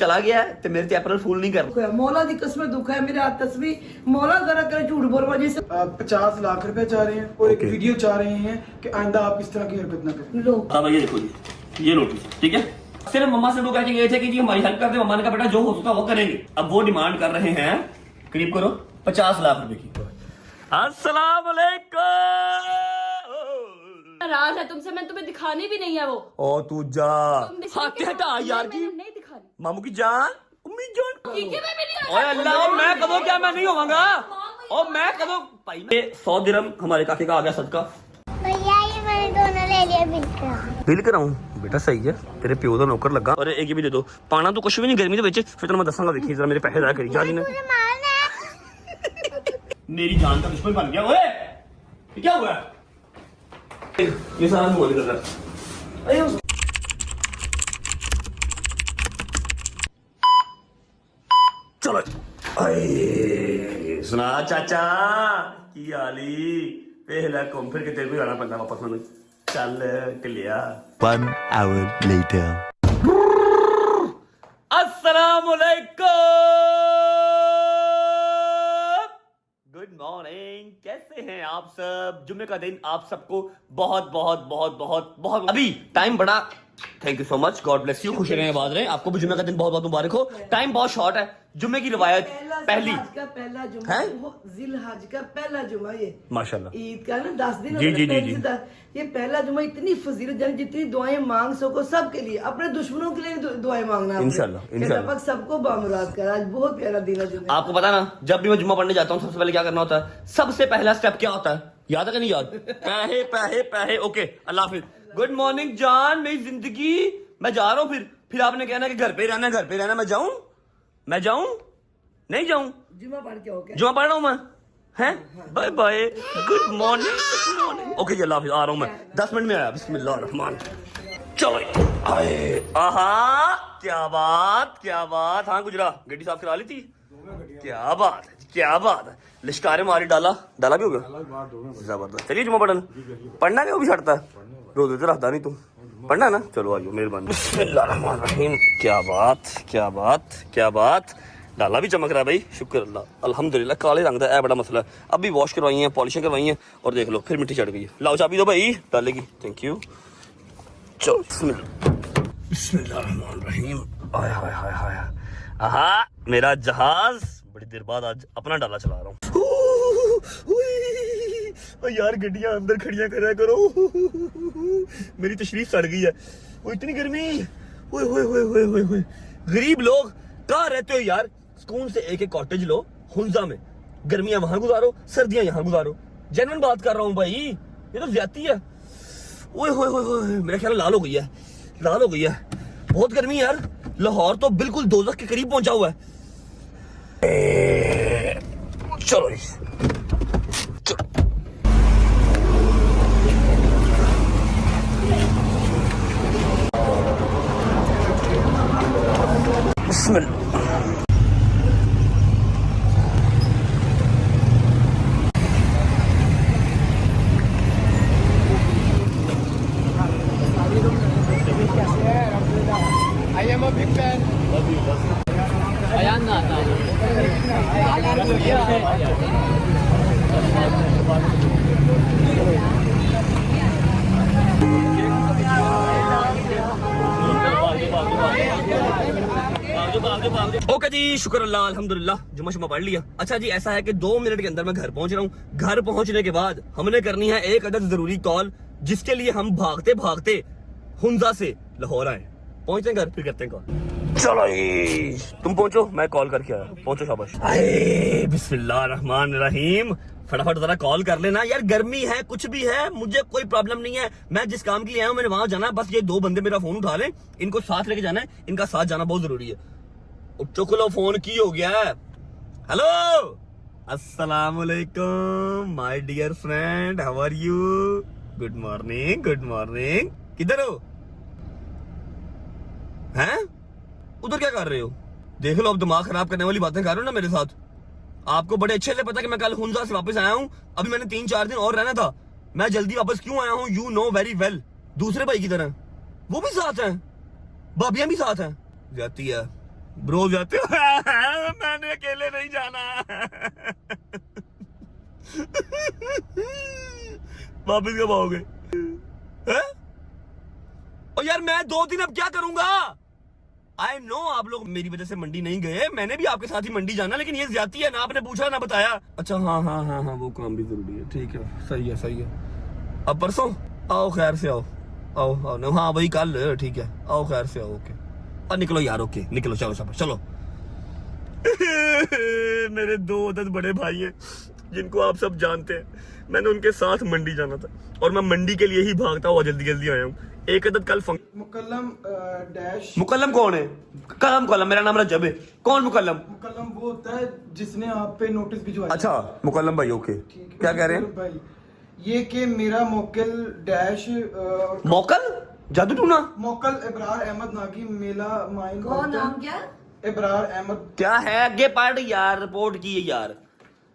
चला गया है तो मेरे से अप्रैल फूल नहीं कर। मौला दी कसम दुख है मेरे हाथ तस्वीर मौला जरा कर झूठ बोलवा जैसे 50 लाख रुपए चाह रहे हैं और एक वीडियो चाह रहे हैं कि आइंदा आप इस तरह की हरकत ना करें। लो हाँ भैया देखो ये नोटिस ठीक है। सिर्फ मम्मा से लोग कह के गए थे कि जी हमारी हेल्प कर दे। मम्मा ने कहा बेटा जो हो सकता वो करेंगे। अब वो डिमांड कर रहे हैं करीब करो 50 लाख रुपए की। अस्सलाम वालेकुम। नाराज है तुमसे, मैं तुम्हें दिखानी भी नहीं है वो। ओ तू जा तुम हाथ हटा यार की नहीं दिखानी। मामू की जान उम्मी जान ठीक है मैं भी नहीं ओए अल्लाह मैं कदों क्या मैं नहीं होवांगा और मैं कदों भाई 100 दिरहम हमारे काके का आ गया सदका। भैया ये मैंने दोनों ले लिया बिल कराऊं बेटा सही है तेरे प्यो दा नौकर लगा। और एक भी दे दो पाना तू कुछ भी नहीं गर्मी दे विच फिर मैं दसांगा देखी जरा मेरे पैसे दा करी जा ने मेरी जान का दुश्मन बन गया। ओए ये क्या हुआ ये सारा बोल कर रहा अरे चलो आए सुना चाचा की आली पहला घूम फिर के तेरे को जाना पड़ना वापस मैं चल टिलिया। 1 hour later. अस्सलाम वालेकुम गुड मॉर्निंग कैसे हैं आप सब। जुम्मे का दिन आप सबको बहुत बहुत बहुत बहुत बहुत अभी टाइम बड़ा thank you so much God bless you खुश रहें आबाद रहें। आपको भी जुम्मे का दिन बहुत बहुत मुबारक हो। टाइम बहुत शॉर्ट है। जुम्मे की रिवायत पहली का पहला जुमा है जिल हज का पहला जुमा ये माशाल्लाह ईद का ना 10 दिन जी, जी, जी, जी। ये पहला जुमा इतनी फजीलत जाने जितनी दुआएं मांग सको सबके लिए अपने दुश्मनों के लिए दुआएं मांगना आपने। इंशाल्लाह, कि अल्लाह पाक सबको बामुराद कर। आज बहुत प्यारा दिन है जुम्मे। आपको पता ना जब भी मैं जुम्मा पढ़ने जाता हूँ सबसे पहले क्या करना होता है। सबसे पहला स्टेप क्या होता है याद है कि नहीं याद पैसे पैसे पैसे ओके अल्लाह हाफिज गुड मॉर्निंग जान मेरी जिंदगी मैं जा रहा हूँ। फिर आपने कहना कि घर पे रहना घर पे रहना। मैं जाऊं नहीं जाऊं जुमा पढ़ के ओके जुम्मा पढ़ रहा हूँ मैं हैं bye bye good morning okay जी अल्लाह हाफिज आ रहा हूँ मैं 10 मिनट में आया बिस्मिल्लाह रहमान चलो आए आहा क्या बात हाँ गुजरा गड्डी साफ करा ली थी क्या बात है लिशकारे मारी डाला भी हो गया जबरदस्त। चलिए जुम्मा पढ़ना नहीं वो भी छड़ता है रोज तो रखता नहीं तुम पढ़ना ना। चलो आइयो मेहरबानी बिस्मिल्लाहिर्रहमानिर्रहीम क्या बात डाला भी चमक रहा है भाई शुक्र अल्लाह अल्हम्दुलिल्लाह। काले रंग का है बड़ा मसला है। अभी वॉश करवाई है पॉलिशें करवाई हैं और देख लो फिर मिट्टी चढ़ गई है। लाओ चाबी दो भाई डालेगी थैंक यू। चलो बिस्मिल्लाहिर्रहमानिर्रहीम हाय हाय हाय हाय आहा मेरा जहाज बड़ी देर बाद आज अपना डाला चला रहा हूँ। यार गड्डियां अंदर खड़ियां करा करो मेरी तशरीफ सड़ गई है। वो इतनी गर्मी ओए होए होए होए होए होए गरीब लोग कहाँ रहते हो यार। सुकून से एक कॉटेज लो हुंजा में गर्मियां वहां गुजारो सर्दियां यहाँ गुजारो। जेन्युइन बात कर रहा हूँ भाई ये तो ज्यादती है। ओए होए होए होए मेरा ख्याल लाल हो गई है बहुत गर्मी है यार। लाहौर तो बिल्कुल दोज़ख के करीब पहुंचा हुआ है। चलो बिस्मिल्लाह I am a big fan. Okay जी शुक्र अल्लाह अल्हम्दुलिल्लाह जुम्मा पढ़ लिया। अच्छा जी ऐसा है कि 2 मिनट के अंदर मैं घर पहुंच रहा हूँ। घर पहुंचने के बाद हमने करनी है एक अदद जरूरी कॉल जिसके लिए हम भागते भागते हुंजा से लाहौर आए। पहुंचते घर फिर करते हैं कॉल। चलो तुम पहुंचो मैं कॉल करके आया। पहुंचो शाबाश। बिस्मिल्लाह रहमान रहीम फटाफट जरा कॉल कर लेना यार। गर्मी है कुछ भी है मुझे कोई प्रॉब्लम नहीं है। मैं जिस काम के लिए आया हूँ मैंने वहां जाना है। बस ये 2 बंदे मेरा फोन उठा लें इनको साथ लेके जाना है। इनका साथ जाना बहुत जरूरी है। चुक लो फोन की हो गया है। हेलो अस्सलाम वालेकुम my dear friend how are you good morning किधर हो हैं उधर क्या कर रहे हो। देख लो अब दिमाग खराब करने वाली बातें कर रहे हो ना मेरे साथ। आपको बड़े अच्छे से पता कि मैं कल हुंजा से वापस आया हूं। अभी मैंने 3-4 दिन और रहना था। मैं जल्दी वापस क्यों आया हूं यू नो वेरी वेल। दूसरे भाई की तरह वो भी साथ हैं भाभियां भी साथ हैं। जाती है ब्रो जाते हो मैंने अकेले नहीं जाना वापिस कब आओगे हैं? और यार मैं 2 दिन अब क्या करूंगा? आई नो आप लोग मेरी वजह से मंडी नहीं गए, मैंने भी आपके साथ ही मंडी जाना, लेकिन ये ज्यादती है ना, आपने पूछा ना बताया। अच्छा हाँ हाँ हाँ हाँ वो काम भी जरूरी है, ठीक है सही है सही है। अब परसों आओ, खैर से आओ आओ आओ ना, हाँ वही कल, ठीक है आओ खैर से आओ, ओके। और निकलो यार, ओके निकलो, चलो शाबाश चलो मेरे 2 अदद बड़े भाई हैं जिनको आप सब जानते हैं, मैंने उनके साथ मंडी जाना था और मैं मंडी के लिए ही भागता हुआ जल्दी जल्दी आया हूँ। एक अदद कल मुकल्लम डैश। मुकल्लम कौन है? कलम कलम, मेरा नाम रजब है। कौन मुकल्लम? मुकल्लम वो होता है जिसने आप पे नोटिस भिजवाया। अच्छा मुकल्लम भाई, ओके क्या कह रहे हैं भाई? ये कि मेरा मोकल डैश मोकल जादू टूना, मोकल इब्रार अहमद नागी मेला माइन। कौन नाम क्या? इब्रार अहमद। क्या है आगे पढ़ यार, रिपोर्ट की है यार।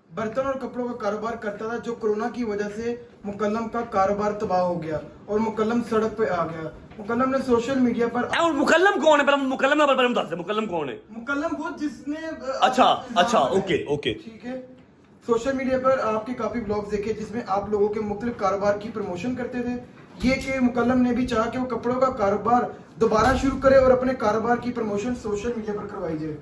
बर्तन और कपड़ों का कारोबार करता था, जो कोरोना की वजह से मुकल्लम का कारोबार तबाह हो गया और मुकल्लम सड़क पे आ गया। मुकल्लम ने सोशल मीडिया पर और मुकल्लम कौन है? पहले मुकल्लम का पहले बता दे, मुकल्लम कौन है? मुकल्लम वो जिसने अच्छा अच्छा ओके ओके ठीक है। सोशल मीडिया पर आपके काफी ब्लॉग्स देखे जिसमें आप लोगों के मुख्तलिफ कारोबार की प्रमोशन करते थे। ये कि मुकल्लम ने भी चाहा कि वो कपड़ों का कारोबार दोबारा शुरू करे और अपने कारोबार की प्रमोशन सोशल मीडिया पर करवाई जाए।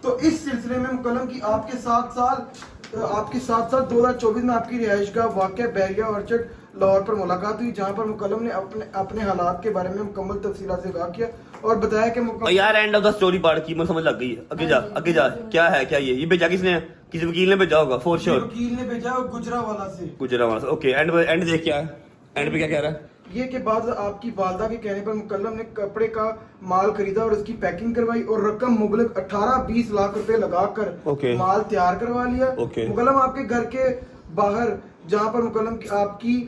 तो इस सिलसिले में मुकल्लम की आपके 7 साल 2024 में आपकी रिहाइशगाह वाक़या बहरिया ऑर्चर्ड लाहौर पर मुलाकात हुई, जहां पर मुकल्लम ने अपने हालात के बारे में मुकम्मल तफसीलात से आगाह किया और बताया कि यार एंड ऑफ द स्टोरी पढ़ की मुझे समझ लग गई है। आगे जा क्या है, क्या ये भेजा किसने है? किसी वकील ने भेजा होगा फॉर श्योर। वकील ने भेजा और गुजरावाला से। ओके एंड देख क्या है, एंड पे क्या कह रहा है? ये के बाद आपकी वालदा के कहने पर मुकल्लम ने कपड़े का माल खरीदा और उसकी पैकिंग करवाई और रकम मुबलक 18-20 लाख रुपए लगाकर माल तैयार करवा लिया। मुकल्लम आपके घर के बाहर, जहाँ पर मुकल्लम की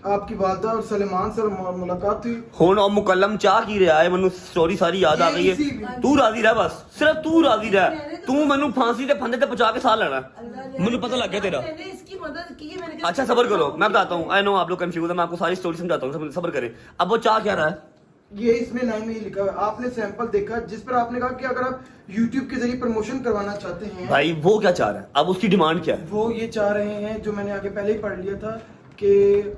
आपकी वालदा और सलेमान से मुलाकात हुई। हुन और मुकल्लम चाह की रहा है, मनु स्टोरी सारी याद आ गई है। तू राजी रह, बस सिर्फ तू राजी रह। तू मनु फांसी के फंदे ते पहुंचा के साथ लेना, मुझे पता लग गया तेरा। मैंने इसकी मदद की है, मैंने अच्छा सबर करो, मैं बताता हूँ। आई नो आप लोग कंफ्यूज है, मैं आपको सारी स्टोरी समझाता हूँ, सबर करें। अब वो चाह क्या रहा है? ये इसमें लाइन में ही लिखा है, आपने सैंपल देखा जिस पर आपने कहा कि अगर आप YouTube के जरिए प्रमोशन करवाना चाहते हैं। भाई वो क्या चाह रहा है? अब उसकी डिमांड क्या है? वो ये चाह रहे हैं, जो मैंने आगे पहले ही पढ़ लिया था, कि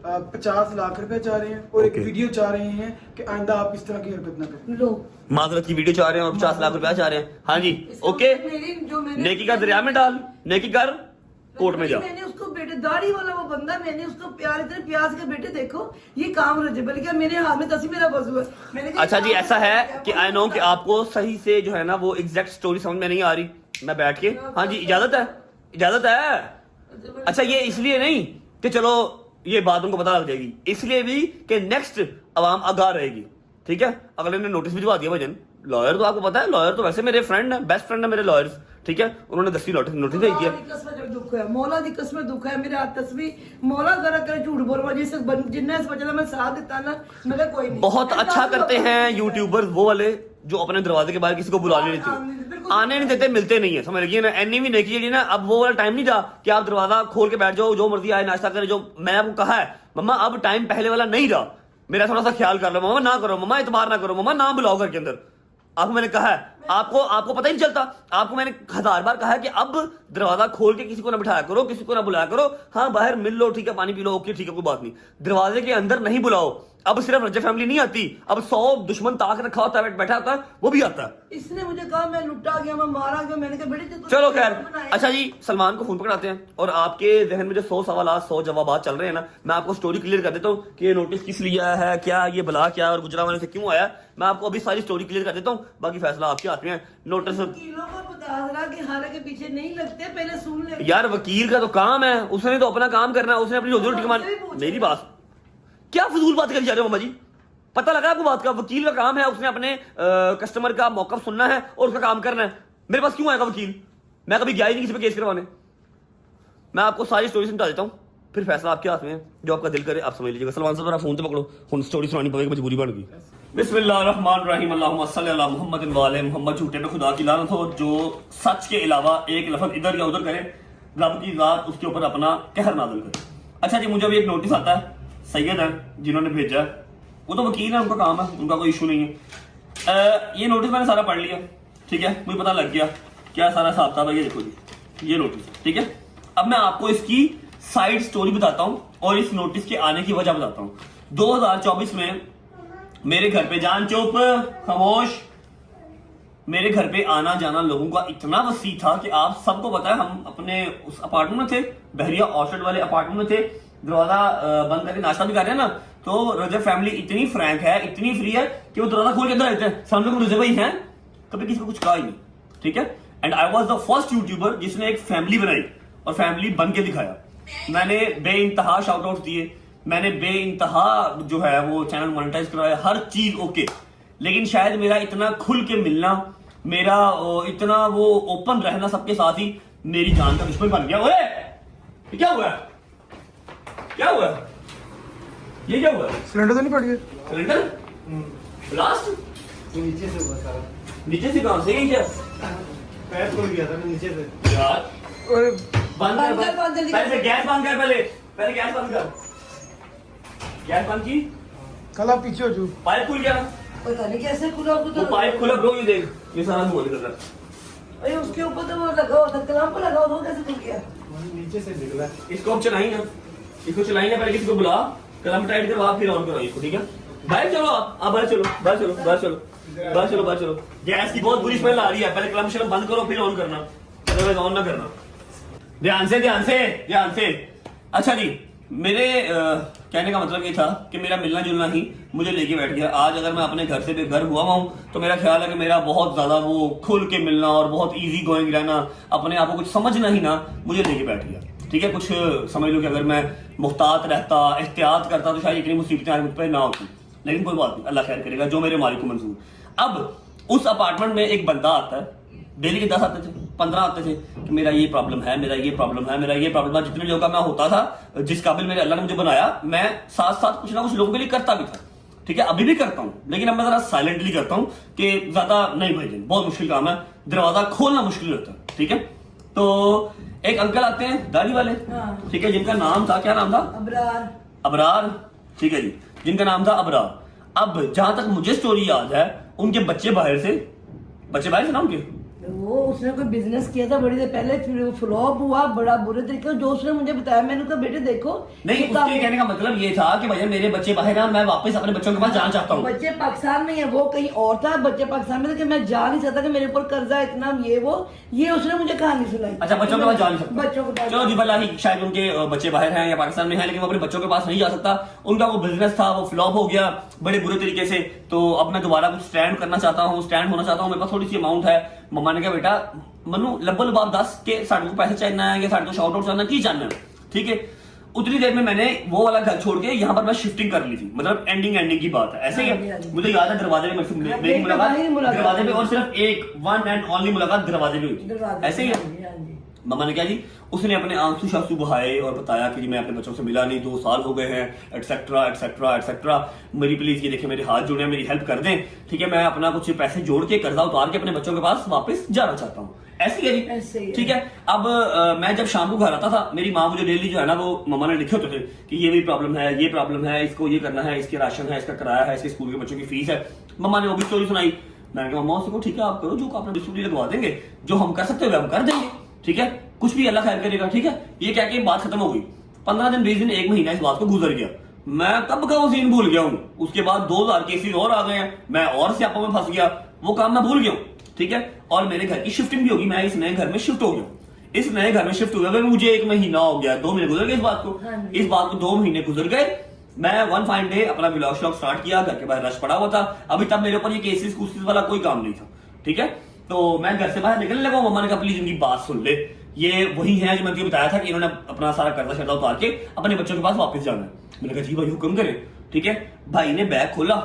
50 लाख रुपए चाह रहे हैं और एक वीडियो चाह रहे हैं कि आइंदा आप इस तरह की हरकत ना करें। लो माजरत की वीडियो चाह रहे हैं और 50 लाख रुपया चाह रहे हैं। हाँ जी ओके, नेकी का दरिया में डाल, नेकी कर कोर्ट में जाओ। मैंने उसको बेटे दाढ़ी वाला वो बंदा, मैंने उसको प्यार इतने प्यार के बेटे देखो ये काम रजे, बल्कि क्या मेरे हाथ में तसी मेरा वजू है। मैंने कहा अच्छा जी ऐसा है कि आई नो कि आपको सही से जो है ना वो एग्जैक्ट स्टोरी समझ में नहीं आ रही, मैं बैठ के हाँ जी इजाजत है, इजाजत है। अच्छा ये इसलिए नहीं कि चलो ये बात उनको पता लग जाएगी, इसलिए भी कि नेक्स्ट अवाम आगाह रहेगी, ठीक है। अगले ने नोटिस भिजवा दिया भजन, लॉयर तो आपको पता है, लॉयर तो वैसे मेरे फ्रेंड है, बेस्ट फ्रेंड है मेरे लॉयर्स, ठीक है। उन्होंने 10 नोटिस भेज दिया। दुख है मौला दी कसम दुख है मेरे हाथ तस्वीर मौला जरा करे झूठ बोलवा जिससे जिन्ना इस वजह मैं साथ देता ना, मैं कोई नहीं। बहुत अच्छा करते हैं यूट्यूबर्स वो वाले जो अपने दरवाजे के बाहर किसी को बुलाने नहीं देते, आने नहीं देते, मिलते नहीं है, समझ लीजिए ना। एनी भी नेकी है ना, अब वो वाला टाइम नहीं जा कि आप दरवाजा खोल के बैठ जाओ, जो मर्जी आए नाश्ता करे। जो मैंने आपको कहा है मम्मा, अब टाइम पहले वाला नहीं रहा, मेरा थोड़ा सा ख्याल कर लो मम्मा, ना करो मम्मा, इतबार ना करो मम्मा, ना बुलाओ घर के अंदर। आपको मैंने कहा है, आपको पता ही नहीं चलता, आपको मैंने 1000 बार कहा है कि अब दरवाजा खोल के किसी को ना बिठाया करो, किसी को ना बुलाया करो। हाँ बाहर मिल लो, ठीक है, पानी पी लो, ओके ठीक है, कोई बात नहीं, दरवाजे के अंदर नहीं बुलाओ। अब सिर्फ रजब फैमिली नहीं आती, अब 100 दुश्मन ताक रखा होता है, बैठा होता है, वो भी आता है। इसने मुझे कहा मैं लुटा गया, मैं मारा गया, मैंने कहा बेटे चलो खैर। अच्छा जी सलमान को फोन पकड़ाते हैं और आपके जहन में जो 100 सवाल 100 जवाब चल रहे हैं ना, मैं आपको स्टोरी क्लियर कर देता हूँ कि ये नोटिस किस लिए आया है, क्या ये बला क्या और गुजरावाले से क्यों आया। मैं आपको अभी सारी स्टोरी क्लियर कर देता हूँ, बाकी फैसला आपके हाथ में है। नोटिस के पीछे नहीं लगते, पहले सुन ले यार, वकील का तो काम है, उसने तो अपना काम करना है, उसने अपनी रोजी रोटी कमानी। मेरी बात क्या फजूल बात कर जा रहे हो मामा जी, पता लगा आपको बात का? वकील का काम है, उसने अपने कस्टमर का मौकफ सुनना है और उसका काम करना है। मेरे पास क्यों आएगा वकील? मैं कभी गया ही नहीं किसी पे केस करवाने। मैं आपको सारी स्टोरी समझा देता हूँ, फिर फैसला आपके हाथ में है, जो आपका दिल करे आप समझ लीजिएगा। सलमान साहब फोन तो पकड़ो, हुन स्टोरी सुनानी पड़ेगी, मजबूरी बन गई। बिस्मिल्लाहिर्रहमानिर्रहीम, अल्लाहुम्मा सल्ली अला मुहम्मद व आले मुहम्मद। झूठे पे खुदा की लानत हो, जो सच के अलावा एक लफ्ज इधर या उधर करे, रब की जात उसके ऊपर अपना कहर नाज़िल करे। अच्छा जी, मुझे अभी एक नोटिस आता है, सैयद है जिन्होंने भेजा है, वो तो वकील है, उनका काम है, उनका कोई इशू नहीं है। ये नोटिस मैंने सारा पढ़ लिया, ठीक है, मुझे पता लग गया क्या सारा हिसाब था। ये देखो जी, ये नोटिस, ठीक है। अब मैं आपको इसकी साइड स्टोरी बताता हूँ और इस नोटिस के आने की वजह बताता हूँ। 2024 में मेरे घर पे, जान चुप, खामोश, मेरे घर पे आना जाना लोगों का इतना वसी था कि आप सबको पता है, हम अपने उस अपार्टमेंट में थे, बहरिया ऑर्चर्ड वाले अपार्टमेंट में थे, दरवाजा बंद करके नाश्ता भी कर रहे हैं ना, तो रजब फैमिली इतनी फ्रैंक है, इतनी फ्री है कि वो दरवाजा खोल के अंदर रहते हैं। सामने को रजब भाई हैं, कभी किसी को कुछ कहा ही नहीं, ठीक है। And I was the first YouTuber जिसने एक फैमिली बनाई और फैमिली बन के दिखाया। मैंने बेइंतहा शाउट आउट दिए, मैंने बेइंतहा जो है वो चैनल मोनेटाइज करवाया, हर चीज ओके। लेकिन शायद मेरा इतना खुल के मिलना, मेरा इतना वो ओपन रहना सबके साथ ही मेरी जान का दुश्मन बन गया। ओए, ये क्या हुआ? क्या हुआ? ये क्या हुआ? सिलेंडर तो नहीं फट गया? सिलेंडर ब्लास्ट नीचे से हुआ सारा। नीचे से कहां से? ये क्या पैर खुल गया था ना नीचे से यार? अरे बंद कर, बंद जल्दी पहले से गैस बंद कर, पहले गैस बंद कर। गैस बंद की, कल आप पीछे हो जो। पाइप खुल गया। पता नहीं कैसे खुला वो पाइप खुला ब्रो, ये देख, ये सारा धुआं निकल रहा है। अरे उसके ऊपर तो वो लगा हुआ था, कलाम पर लगा हुआ था, कैसे खुल गया? नीचे से निकला। इसको अब चलाई ना, इसको चलाई ना, पहले किसी को बुला, कलम टाइट करवा, फिर ऑन करो इसको, ठीक है। बाहर चलो, आप बाहर चलो, बाहर चलो, बाहर चलो, बाहर चलो, बाहर चलो। गैस की बहुत बुरी स्मेल आ रही है, पहले कलम शलम बंद करो फिर ऑन करना, अदरवाइज ऑन ना करना। ध्यान से, ध्यान से, ध्यान से। अच्छा जी, मेरे कहने का मतलब ये था कि मेरा मिलना जुलना ही मुझे लेके बैठ गया। आज अगर मैं अपने घर से बेघर हुआ हूं तो मेरा ख्याल है कि मेरा बहुत ज्यादा वो खुल के मिलना और बहुत इजी गोइंग रहना, अपने आप को कुछ समझना ही ना, मुझे लेके बैठ गया, ठीक है। कुछ समझ लो कि अगर मैं मुहतात रहता, एहतियात करता तो शायद इतनी मुसीबतें आज मुझ पर ना होती। लेकिन कोई बात नहीं, अल्लाह खैर करेगा, जो मेरे मालिक को मंजूर। अब उस अपार्टमेंट में एक बंदा आता है, डेली के 10 आते थे, 15 आते थे कि मेरा ये प्रॉब्लम है, मेरा ये प्रॉब्लम है, मेरा ये प्रॉब्लम है। जितने लोगों का मैं होता था, जिस काबिल मेरे अल्लाह ने मुझे बनाया, मैं साथ साथ कुछ ना कुछ लोगों के लिए करता भी था, ठीक है। अभी भी करता हूँ, लेकिन अब मैं जरा साइलेंटली करता हूँ कि ज्यादा नहीं भाई, बहुत मुश्किल काम है, दरवाजा खोलना मुश्किल होता है, ठीक है। तो एक अंकल आते हैं दाढ़ी वाले, ठीक है, जिनका नाम था, क्या नाम था? अबरार। अबरार, ठीक है जी, जिनका नाम था अबरार। अब जहां तक मुझे स्टोरी याद है, उनके बच्चे बाहर से ना उनके, वो उसने कोई बिजनेस किया था बड़ी देर पहले, फिर वो फ्लॉप हुआ बड़ा बुरे तरीके से। जो उसने मुझे बताया, मैंने कहा बेटे देखो, नहीं, उसके कहने का मतलब ये था कि भैया मेरे बच्चे बाहर हैं, मैं वापस अपने बच्चों के पास जाना चाहता हूँ। बच्चे पाकिस्तान में है, वो कहीं और था, बच्चे पाकिस्तान में थे कि मैं जा नहीं सकता, कि मेरे ऊपर कर्जा इतना, ये उसने मुझे कहानी सुनाई। अच्छा, बच्चों के पास जा नहीं सकता? बच्चों के पास, चलो जी, भला ही शायद उनके बच्चे बाहर हैं या पाकिस्तान में हैं, लेकिन वो अपने बच्चों के पास नहीं जा सकता। उनका वो बिजनेस था, वो फ्लॉप हो गया बड़े बुरे तरीके से। तो अब मैं दोबारा कुछ स्टैंड करना चाहता हूँ, स्टैंड होना चाहता हूँ, मेरे पास थोड़ी सी अमाउंट है। मम्मा ने कहा बेटा मनु लब्बो लबाब 10 के साढ़े को पैसे चाहिए है या साढ़े को शाउट आउट करना की जानना है, ठीक है। उतनी देर में मैंने वो वाला घर छोड़ के यहाँ पर मैं शिफ्टिंग कर ली थी, मतलब एंडिंग की बात है, ऐसे ही है। मुझे याद है दरवाजे में मेरी मुलाकात दरवाजे पे, और सिर्फ एक वन एंड ओनली मुलाकात दरवाजे पे हुई थी, ऐसे ही है। मम्मा ने क्या जी, उसने अपने आंसू शांसू बहाए और बताया कि जी मैं अपने बच्चों से मिला नहीं, 2 साल हो गए हैं, एटसेट्रा एटसेट्रा एटसेट्रा। मेरी प्लीज ये देखिए, मेरे हाथ जुड़े हैं, मेरी हेल्प कर दें, ठीक है। मैं अपना कुछ पैसे जोड़ के, कर्जा उतार के अपने बच्चों के पास वापस जाना चाहता हूँ, ऐसी है जी, ठीक है। अब मैं जब शाम को घर आता था, मेरी माँ मुझे डेली जो है ना, वो मम्मा ने लिखे होते थे कि ये भी प्रॉब्लम है, ये प्रॉब्लम है, इसको ये करना है, इसके राशन है, इसका किराया है, इसके स्कूल के बच्चों की फीस है। मम्मा ने वो भी स्टोरी सुनाई। मैंने कहा मम्मा उसको ठीक है, आप करो जो आपने डिस्ट्रीब्यूट लगवा देंगे, जो हम कर सकते हुए हम कर देंगे, ठीक है, कुछ भी अल्लाह खैर करेगा, ठीक है। ये क्या कि बात खत्म हो गई। 15 दिन 20 दिन 1 महीना इस बात को गुजर गया, मैं कब का वो सीन भूल गया हूँ। उसके बाद 2000 केसेस और आ गए हैं, मैं और स्यापा में फंस गया, वो काम मैं भूल गया हूँ, ठीक है। और मेरे घर की शिफ्टिंग भी होगी, मैं इस नए घर में शिफ्ट हो गया। इस नए घर में शिफ्ट हुआ मुझे 1 महीना हो गया, 2 महीने गुजर गए इस बात को 2 महीने गुजर गए। मैं वन फाइन डे अपना व्लॉग शॉग स्टार्ट किया, घर के बाहर रश पड़ा हुआ था। अभी तब मेरे ऊपर ये केसेस कुसेस वाला कोई काम नहीं था, ठीक है। तो मैं घर से बाहर निकलने लगा, मम्मा ने कहा प्लीज इनकी बात सुन ले, ये वही है जो मैंने बताया था कि इन्होंने अपना सारा कर्जा शर्जा उतार के अपने बच्चों के पास वापस जाना है। मैंने कहा जी भाई हुक्म करें, ठीक है। भाई ने बैग खोला,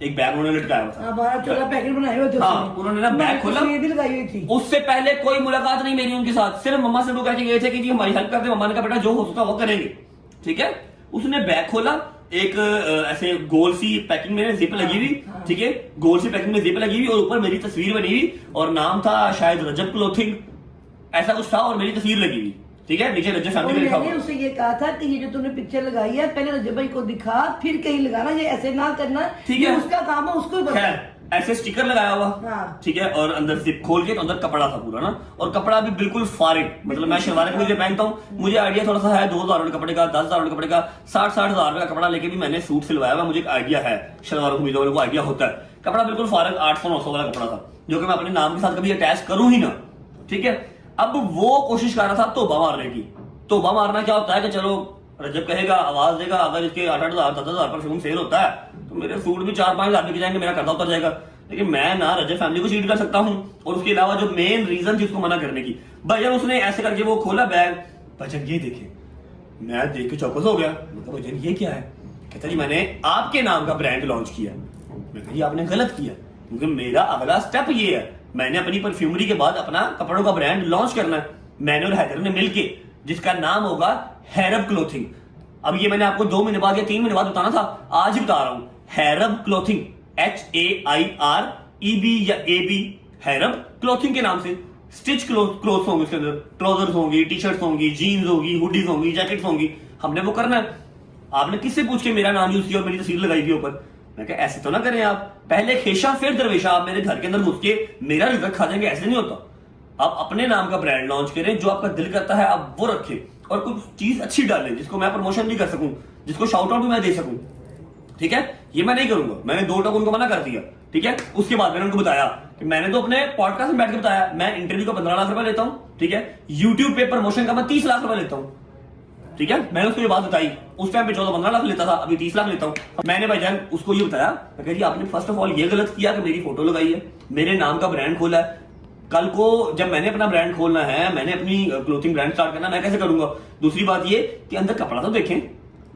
एक बैग उन्होंने लटकाया हुआ था, पैकेट बनाए हुए थे, हाँ, उन्होंने ना बैग खोला, भी लगाई हुई थी। उससे पहले कोई मुलाकात नहीं मेरी उनके साथ, सिर्फ मम्मा से वो कह के गए थे कि जी हमारी हेल्प कर दे। मम्मा ने कहा बेटा जो हो सकता वो करेंगे, ठीक है। उसने बैग खोला, एक ऐसे गोल सी पैकिंग में जिप लगी हुई, ठीक है, गोल सी पैकिंग में जिप लगी हुई, और ऊपर मेरी तस्वीर बनी हुई, और नाम था शायद रजब क्लोथिंग, ऐसा कुछ था, और मेरी तस्वीर लगी हुई, ठीक है, नीचे रजब फैमिली लिखा हुआ। मैंने उससे ये कहा था कि ये जो तूने पिक्चर लगाई है, पहले रजब भाई को दिखा, फिर कहीं लगाना, ये ऐसे ना करना, ठीक है, उसका काम है, उसको खैर ऐसे स्टिकर लगाया हुआ, हाँ। ठीक है, और अंदर जिप खोल के तो अंदर कपड़ा था पूरा ना, और कपड़ा भी बिल्कुल फारिग, मतलब मैं शलवार कमीज पहनता हूँ, मुझे आइडिया थोड़ा सा है 2,000 रुपए कपड़े का, 10,000 रुपए कपड़े का, 60-60 हजार रुपए का कपड़ा लेके भी मैंने सूट सिलवाया हुआ, मुझे एक आइडिया है शलवार कमीज वालों को आइडिया होता है। कपड़ा बिल्कुल फारिग 800-900 वाला कपड़ा था, जो कि मैं अपने नाम के साथ कभी अटैच करूं ही ना, ठीक है। अब वो कोशिश कर रहा था तोबा मारने की। तोबा मारना क्या होता है कि चलो रजब कहेगा, आवाज देगा, अगर इसके 8-8 हजार 10,000 पर फिल्म सेल होता है तो मेरे सूट भी 4-5 हजार बिक जाएंगे, मेरा कर्जा उतर जाएगा। लेकिन मैं ना रजब फैमिली को चीट कर सकता हूँ, और उसके अलावा जो मेन रीजन थी उसको मना करने की, भाईजान उसने ऐसे करके वो खोला बैग, भाईजान ये देखे, मैं देख के चौकस हो गया, मतलब भाईजान ये क्या है? कहता जी मैंने आपके नाम का ब्रांड लॉन्च किया। मैं कहा आपने गलत किया, क्योंकि मेरा अगला स्टेप ये है, मैंने अपनी परफ्यूमरी के बाद अपना कपड़ों का ब्रांड लॉन्च करना है, मैंने और हैदर ने मिलके, जिसका नाम होगा हैरब क्लोथिंग। अब ये मैंने आपको 2 महीने बाद या 3 महीने बाद बताना था, आज ही बता रहा हूं, हैरब क्लोथिंग, HAIREB या AB, हैरब क्लोथिंग के नाम से स्टिच क्लोथ होंगे, उसके अंदर ट्राउजर्स होंगी, टी शर्ट्स होंगी, जीन्स होगी, हुडीज होंगी, जैकेट्स होंगी, हमने वो करना है। आपने किससे पूछ के मेरा नाम यूज किया और मेरी तस्वीर लगाई थी ऊपर? मैं कहा ऐसे तो ना करें आप, पहले खेशा फिर दरवेशा, आप मेरे घर के अंदर घुस के मेरा रिजल्ट खा जाएंगे, ऐसे नहीं होता। आप अपने नाम का ब्रांड लॉन्च करें, जो आपका दिल करता है आप वो रखें, और कुछ चीज अच्छी डालें जिसको मैं प्रमोशन भी कर सकूं, जिसको शाउट आउट भी मैं दे सकूं, ठीक है। ये मैं नहीं करूंगा, मैंने 2 टक उनको मना कर दिया, ठीक है। उसके बाद मैंने उनको बताया कि मैंने तो अपने पॉडकास्ट में बैठ के बताया, मैं इंटरव्यू का 15 लाख रुपए लेता हूं, ठीक है, यूट्यूब पे प्रमोशन का मैं 30 लाख रुपए लेता हूं, ठीक है। मैंने उसको ये बात बताई, उस टाइम पे 14-15 लाख लेता था, अभी 30 लाख लेता हूं। मैंने भाईजान उसको ये बताया, मैं कहा जी आपने फर्स्ट ऑफ ऑल ये गलत किया कि मेरी फोटो लगाई है, मेरे नाम का ब्रांड खोला है, कल को जब मैंने अपना ब्रांड खोलना है, मैंने अपनी क्लोथिंग ब्रांड स्टार्ट करना, मैं कैसे करूंगा? दूसरी बात ये कि अंदर कपड़ा तो देखें,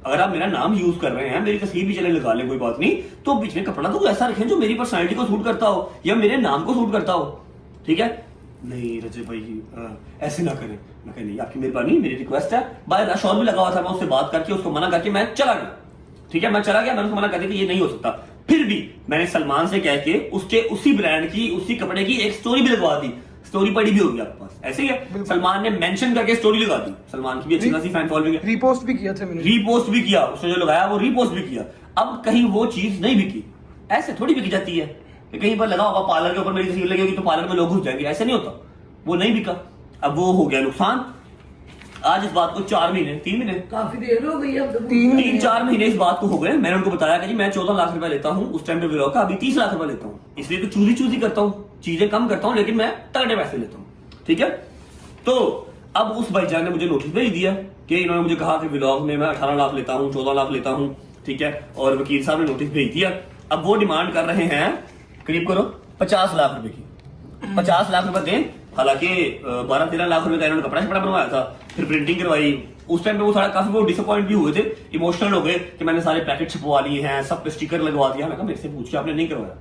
अगर आप मेरा नाम यूज कर रहे हैं, मेरी तस्वीर भी चले लगा लें, कोई बात नहीं, तो बीच में कपड़ा तो ऐसा रखें जो मेरी पर्सनैलिटी को सूट करता हो या मेरे नाम को सूट करता हो, ठीक है। नहीं रजब भाई ऐसे ना करें। मैं कहा नहीं, आपकी मेहरबानी, मेरी रिक्वेस्ट है। बाय रश और भी लगा हुआ था, मैं उससे बात करके उसको मना करके मैं चला गया, ठीक है, मैं चला गया, मैंने उसको मना कर दिया कि ये नहीं हो सकता। फिर भी मैंने सलमान से कह के उसके उसी ब्रांड की, उसी कपड़े की एक स्टोरी भी लगवा दी, स्टोरी पड़ी भी होगी आपके पास, ऐसे ही है। सलमान ने मेंशन करके स्टोरी लगा दी, सलमान की भी अच्छी खासी फैन फॉलोइंग है, रीपोस्ट भी किया था मैंने, रीपोस्ट भी किया, उसने जो लगाया वो रीपोस्ट भी किया। अब कहीं वो चीज नहीं बिकी, ऐसे थोड़ी बिकी जाती है कि कहीं पर लगा होगा पार्लर के ऊपर मेरी तस्वीर लगी होगी तो पार्लर में लोग घुस जाएंगे, ऐसे नहीं होता, वो नहीं बिका। अब वो हो गया नुकसान। आज इस बात को 4 महीने 3 महीने काफी देर हो गई अब तो। 3-4 महीने इस बात को हो गए। मैंने उनको बताया कि जी मैं 14 लाख रुपए लेता हूँ उस टाइम पे व्लॉग का, अभी 30 लाख रुपए लेता हूँ, इसलिए तो चूजी करता हूँ, चीजें कम करता हूँ, लेकिन मैं तगड़े पैसे लेता हूँ, ठीक है। तो अब उस भाईजान ने मुझे नोटिस भेज दिया कि इन्होंने मुझे कहा कि व्लॉग में मैं 18 लाख लेता हूँ, 14 लाख लेता हूँ, ठीक है, और वकील साहब ने नोटिस भेज दिया। अब वो डिमांड कर रहे हैं करीब करो 50 लाख रुपए की, 50 लाख रुपए दें। हालांकि 12-13 लाख रुपए का इन्होंने कपड़ा बनवाया था, फिर प्रिंटिंग करवाई। उस टाइम पे वो सारा काफी वो डिसअपॉइंट भी हुए थे, इमोशनल हो गए कि मैंने सारे पैकेट छपवा लिए हैं, सब पे स्टिकर लगवा दिया। मैं कहा मेरे से पूछ के आपने नहीं करवाया,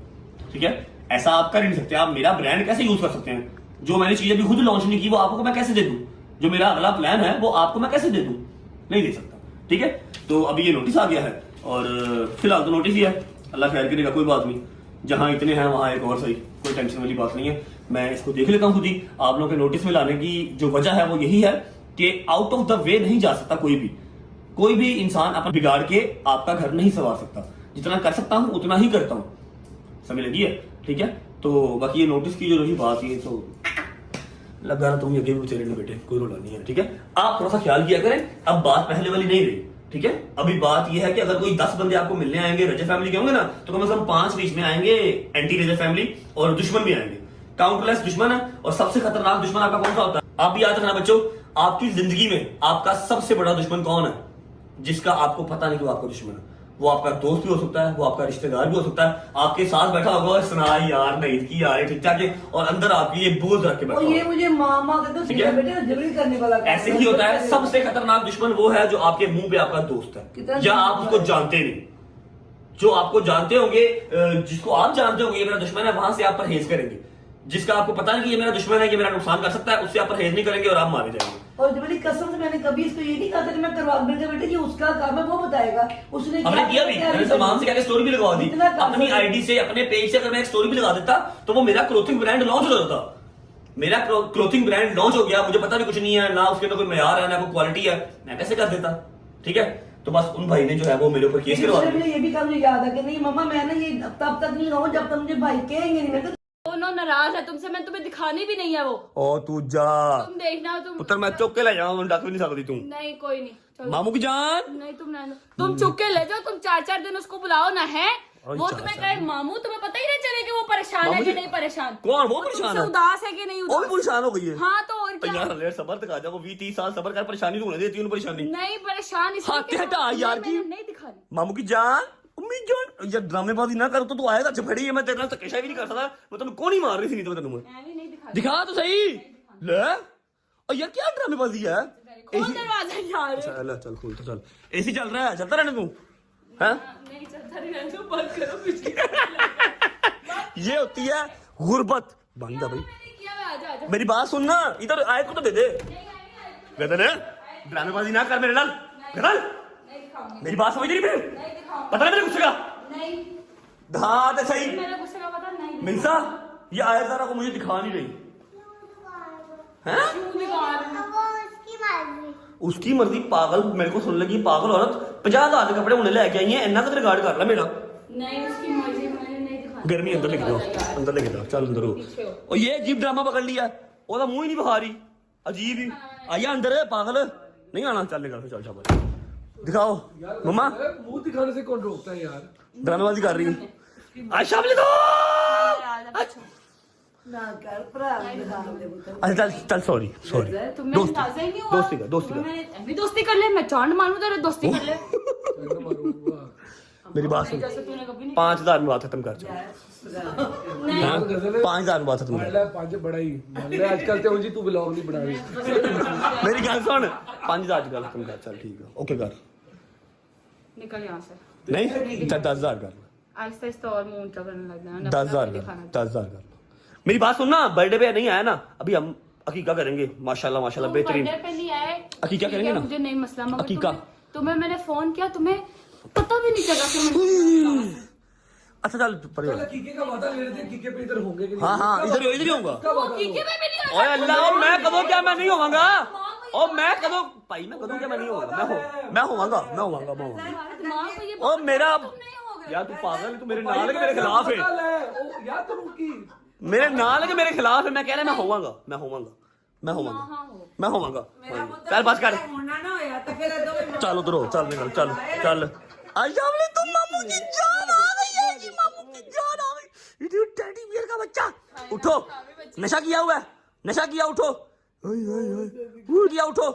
ठीक है, ऐसा आप कर नहीं सकते। आप मेरा ब्रांड कैसे यूज कर सकते हैं? जो मैंने चीजें भी खुद लॉन्च नहीं की वो आपको मैं कैसे दे दूं? जो मेरा अगला प्लान है वो आपको मैं कैसे दे दूं? नहीं दे सकता, ठीक है। तो अभी ये नोटिस आ गया है, और फिलहाल तो नोटिस ही है, अल्लाह खैर करेगा, कोई बात नहीं, जहां इतने हैं वहां एक और सही, कोई टेंशन वाली बात नहीं है। मैं इसको देख लेता हूँ खुद ही। आप लोगों के नोटिस में लाने की जो वजह है वो यही है कि आउट ऑफ द वे नहीं जा सकता कोई भी इंसान अपना बिगाड़ के आपका घर नहीं संवार सकता। जितना कर सकता हूं उतना ही करता हूं, समझ लगी है, ठीक है। तो बाकी ये नोटिस की जो रही बात है तो लगा रहा तुम ये भी चले बेटे, कोई रोला नहीं है, ठीक है। आप थोड़ा सा ख्याल किया करें। अब बात पहले वाली नहीं रही, ठीक है। अभी बात यह है कि अगर कोई 10 बंदे आपको मिलने आएंगे रजब फैमिली के होंगे ना, तो कम से कम 5 बीच में आएंगे एंटी रजब फैमिली, और दुश्मन भी आएंगे। काउंटरलेस दुश्मन है, और सबसे खतरनाक दुश्मन आपका कौन सा होता है? आप भी याद रखना बच्चों, आपकी जिंदगी में आपका सबसे बड़ा दुश्मन कौन है? जिसका आपको पता नहीं कि वो आपका दुश्मन है। वो आपका दोस्त भी हो सकता है, वो आपका रिश्तेदार भी हो सकता है, आपके साथ बैठा होगा सुना यार नहीं की यार ठीक ठाक है, और अंदर आपकी ये बोझ रख के बैठा और ये होगा। मुझे मामा कहते ठीक है? बेटे जबरी करने वाला ऐसे ही होता है। सबसे खतरनाक दुश्मन वो है जो आपके मुंह पे आपका दोस्त कितना है, या आप उसको जानते नहीं। जो आपको जानते होंगे, जिसको आप जानते होंगे ये मेरा दुश्मन है, वहां से आप परहेज करेंगे। जिसका आपको पता नहीं कि ये मेरा दुश्मन है, ये मेरा नुकसान कर सकता है, उससे आप परहेज नहीं करेंगे और आप मारे जाएंगे। और जबरी कसम से मैंने कभी इसको ये नहीं कहा था कि मैं करवा बेटे बेटे ये उसका काम है, वो बताएगा। उसने हमने किया भी, मैंने सलमान से कहकर स्टोरी भी लगवा दी इतना काम अपनी है। आईडी से, अपने पेज से। अगर मैं एक स्टोरी भी लगा देता तो वो मेरा क्लोथिंग ब्रांड लॉन्च हो जाता। मेरा क्लोथिंग ब्रांड लॉन्च हो गया, मुझे पता भी कुछ नहीं है, ना उसके अंदर कोई मेयार है, ना कोई क्वालिटी है, मैं कैसे कर देता, ठीक है। तो बस उन भाई ने जो है वो मेरे ऊपर केस करवा मुझे दिया। ये भी कल मुझे याद है कि नहीं मम्मा मैं ना ये तब तक नहीं रहूं जब तक मुझे भाई कहेंगे नहीं। मैं तो दोनों नाराज है तुमसे, मैं तुम्हें दिखानी भी नहीं है वो। ओ तू जा तुम देखना तुम। पुत्र मैं चुप के ले जाऊं, डक भी नहीं सकती तू। नहीं कोई नहीं, चलो। मामू की जान नहीं तुम रहने दो। तुम चुप के ले जाओ, तुम 4-4 दिन उसको बुलाओ ना है। और वो 4-4 तुम्हें कहे मामू, तुम्हें पता ही नहीं चले कि वो परेशान है मामू कि जी- नहीं परेशान। कौन वो तुमसे परेशान है? उदास है कि नहीं वो भी उदास। परेशान हो गई है। हाँ तो और तो क्या। यार ले सबर तक आ जाओ, 20-30 साल सबर कर, परेशानी तो होने देती उन्हें परेशानी। नहीं परेशान इसलिए हाँ, कि हटा मैंने यार की। नहीं दिखानी। मामू की जान, उम्मी जान, यार ड्रामेबाजी ना कर, तो तू आएगा झपड़ी है, मैं तेरे नाल धक्केशाही भी नहीं कर सकता, मैं तन्नू कौन ही मार रही थी, नहीं तो मैं तन्नू मैं भी नहीं दिखानी। दिखा तो सही ले। और यार क्या ड्रामेबाजी है। खोल दरवाजा यार। चल चल खोल तो चल, एसी चल रहा है, चलता रहने तू हैं। नहीं चलता नहीं रहने दो, बंद करो कुछ। ये होती है गुर्बत। बंद है भाई, मैंने किया, मैं आजा आजा। मेरी बात सुनना, इधर आए को तो दे दे। गदन ड्रामेबाजी ना कर मेरे नाल, गदन नहीं दिखाऊंगी। मेरी बात समझ नहीं फिर, नहीं दिखाऊंगी। पता है मेरे गुस्से का। नहीं हाँ तो सही मेरे गुस्से का पता नहीं। मिनसा, ये आयत ज़रा को मुझे दिखा नहीं रही हैं। क्यों दिखा रही हूँ? वो उसकी मर्जी। उसकी मर्जी। पागल, मेरे को सुन लगी पागल औरत, 50,000 के कपड़े उन्हें लेके आई है, इन्ना का रिगार्ड कर ला मेरा। नहीं उसकी मर्जी, मैंने नहीं दिखानी। गर्मी अंदर लेके जाओ, अंदर लेके जाओ, चल अंदर हो। और ये अजीब ड्रामा पकड़ लिया, ओदा मुंह ही नहीं बहारी, अजीब ही। आइया अंदर, पागल नहीं आना, चल निकल फिर, चल शाबाश। दिखाओ मम्मा, मुंह दिखाने से कौन रोकता है यार। ड्रामेबाजी कर रही है। आयशा बोले तो ना कर भरा दिखा दे पुत्र। अच्छा चल चल, सॉरी सॉरी, तुम्हें अंदाजा ही नहीं हुआ। दोस्ती का, दोस्ती का। मैं भी दोस्ती कर ले, मैं चांद मानू तेरे दोस्ती कर ले। मेरी बात सुन, जैसे तूने कभी नहीं। 5,000 में बात खत्म कर चल। नहीं हाँ? 5,000 में बात खत्म कर। पांच बड़ा ही आजकल ते जी तू ब्लॉग नहीं बना रही। मेरी गल सुन, 5,000 की गल खत्म कर, चल ठीक है, ओके कर। निकल यहाँ से। नहीं चल 10,000 कर, आहिस्ता आहिस्ता और मुंह ऊंचा करने लग जाना। 10,000 कर, 10,000 कर। मेरी बात सुन ना, बर्थडे पे नहीं आया ना, अभी हम अकीका करेंगे, माशाल्लाह माशाल्लाह बेहतरीन। बर्थडे पे नहीं आए। अकीका करेंगे ना? मुझे नहीं मसला, मगर अकीका। तुम्हें मैंने फोन किया, तुम्हें पता भी नहीं चला कि मैं। अच्छा चल परे हो। कीके का वादा ले रहे थे, कीके पे इधर होंगे कि नहीं। हाँ हाँ, इधर ही होऊंगा। कीके में भी नहीं ओए अल्लाह, मैं कदों क्या मैं नहीं होवांगा। ओ मैं कदों भाई, मैं कदों क्या मैं नहीं होवांगा, मैं होवांगा। दिमाग को ये ओ मेरा तुम नहीं हो गए। यार तू पागल है, तू मेरे नाल के मेरे खिलाफ है, यार तुम की मेरे नाल के मेरे खिलाफ है। मैं कह रहा मैं होवांगा, मैं होवांगा, मैं होवांगा, मैं होवांगा। चल बस कर, होना ना होया तो फिर दो चल उधर हो, चल निकल, चल चल। आयशा बोले तुम, मामू की जान आ गई है जी, मामू की जान आ गई। ये टेडी बियर का बच्चा, उठो, नशा किया हुआ है, नशा किया, उठो, ओए ओए ओए, उठ गया, उठो,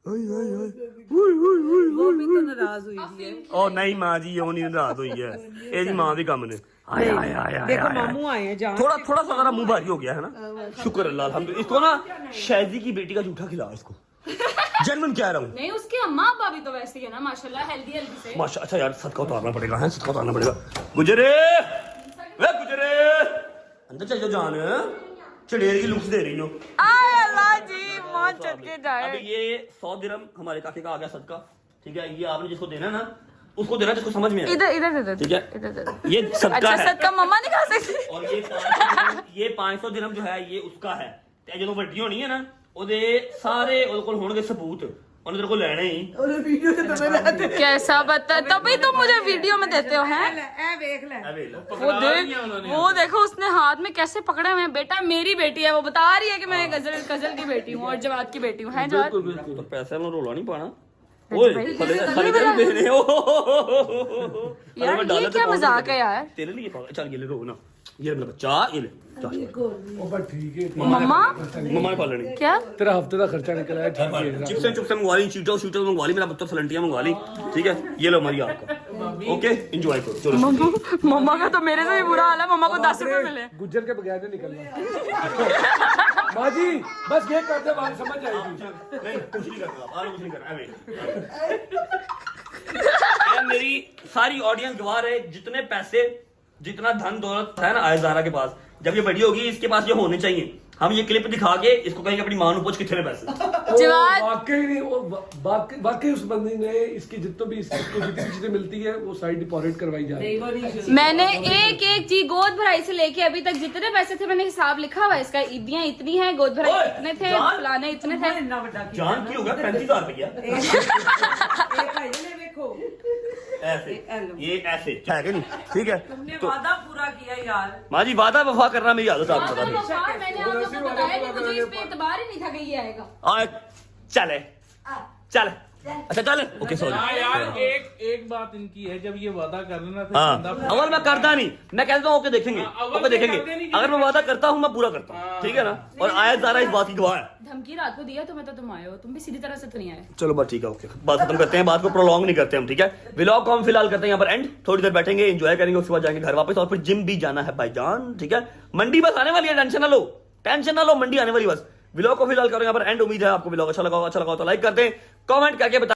ओए ओए ओए, ओए ओए वो भी तो नाराज हुई है। ओ नहीं माँ जी, ਉਹ नहीं नाराज हुई है, ये जी माँ भी कम ने। आय आय आय आय देखो आय। मामू आए हैं जान। थोड़ा थोड़ा सा जरा मुंह भारी हो गया है ना, शुक्र अल्लाह अल्हम्दुलिल्लाह। इसको ना शायजी की बेटी का जूठा खिला इसको, जेन्युइन कह रहा हूँ। नहीं उसके अम्मा अब्बा भी तो वैसे ही है ना माशाल्लाह, हेल्दी हेल्दी से। माशा, अच्छा यार सदका उतारना पड़ेगा, है सदका उतारना पड़ेगा। गुजरे वे गुजरे, अंदर चल जाओ जान, चढ़ेर की लुक्स दे रही हो। अल्लाह जी मौत चढ़ के जाए। अभी ये 100 दिरहम हमारे काके का आ गया सदका, ठीक है। ये आपने जिसको देना ना उसको देना जिसको समझ में आए, इधर इधर इधर ठीक है। इधर इधर। ये सदका अच्छा है, सदका मम्मा नहीं खा सकती। और ये 500 दिरहम जो है ये उसका है। ते जो ਵੱਡੀ होनी है ना, ਉਹਦੇ ਸਾਰੇ ਉਹਦੇ ਕੋਲ ਹੋਣਗੇ सबूत, ਉਹਨੇ तेरे को लेना ही। और वीडियो से तुम्हें रहते कैसा बता, तभी तुम मुझे वीडियो में देते हो हैं। ए देख ले। अबे लो, वो देख, वो देखो उसने हाथ में कैसे पकड़े हुए हैं। बेटा मेरी बेटी है, वो बता रही है कि मैं गजल की बेटी हूँ और जवाद की बेटी हूँ। है जवाद? तो पैसे में रोला नहीं पाना। ओए खाली तेरे देने ओ यार ये क्या मजाक है यार। तेरे लिए पागल, चल ये ले रो ना, ये मेरा बच्चा, ये ले चल। ओ बस ठीक है। मम्मा मम्मा ने पालनी क्या? तेरा हफ्ते का खर्चा निकला है, ठीक है। चिप्स चुप्स मंगवा ली, चीटो शूटो मंगवा ली, मेरा पुत्र सलंटियां मंगवा ली, ठीक है। ये लो हमारी आपका, ओके एंजॉय करो, चलो। मम्मा का तो मेरे से भी बुरा हाल है। मम्मा को 10 रुपए मिले। गुज्जर के बगैर नहीं निकलना। माँ जी बस ये करते बात समझ आएगी। नहीं कुछ नहीं करना, कुछ नहीं करना। यार मेरी सारी ऑडियंस गवाह है, जितने पैसे जितना धन दौलत है ना आयजारा के पास, जब ये बड़ी होगी इसके पास ये होने चाहिए। हम ये क्लिप दिखा के इसको कहेंगे अपनी मां पूछ कितने पैसे। जवाब वाकई नहीं, वाकई उस बंदी ने इसकी जितने भी इसको जितनी चीजें मिलती है वो साइड डिपॉजिट करवाई जा रही है। मैंने एक एक चीज गोद भराई से लेके अभी तक जितने पैसे थे मैंने हिसाब लिखा हुआ है इसका। ईदियां इतनी है, गोद भराई ओए, इतने थे, जान। फलाने इतने थे। इतना बड़ा जान की होगा 35,000 रुपया। एक भाई ने देखो ऐसे ये ऐसे है कि नहीं? ठीक है तुमने तो वादा पूरा किया यार। माँ जी वादा वफा करना मेरी आदत है, आपको बता दें। वफा, मैंने आप लोगों को बताया कि मुझे इस पे एतबार ही नहीं था कि ये आएगा। चले चल अच्छा चल ओके सॉरी हाँ यार एक बात इनकी है, जब ये वादा कर लेना फिर हाँ बंदा अगर मैं करता नहीं, मैं कहता हूँ ओके देखेंगे अव्वल ओके से देखेंगे, करते नहीं, अगर मैं वादा करता हूँ मैं पूरा करता हूँ, ठीक है ना। और आया ज़रा इस बात की गवाह है। धमकी रात को दिया तुम्हें तो तुम आए हो, तुम भी सीधी तरह से तो नहीं आए। चलो बात ठीक है, ओके बात खत्म करते हैं, बात को प्रोलॉन्ग नहीं करते हम, ठीक है। व्लॉग को हम फिलहाल करते हैं यहाँ पर एंड, थोड़ी देर बैठेंगे एंजॉय करेंगे, उसके बाद जाएंगे घर वापस और फिर जिम भी जाना है भाईजान, ठीक है। मंडी बस आने वाली है, टेंशन ना लो मंडी आने वाली बस। व्लॉग को फिलहाल करो यहाँ पर एंड, उम्मीद है आपको व्लॉग अच्छा लगा तो लाइक करते हैं, कमेंट करके बता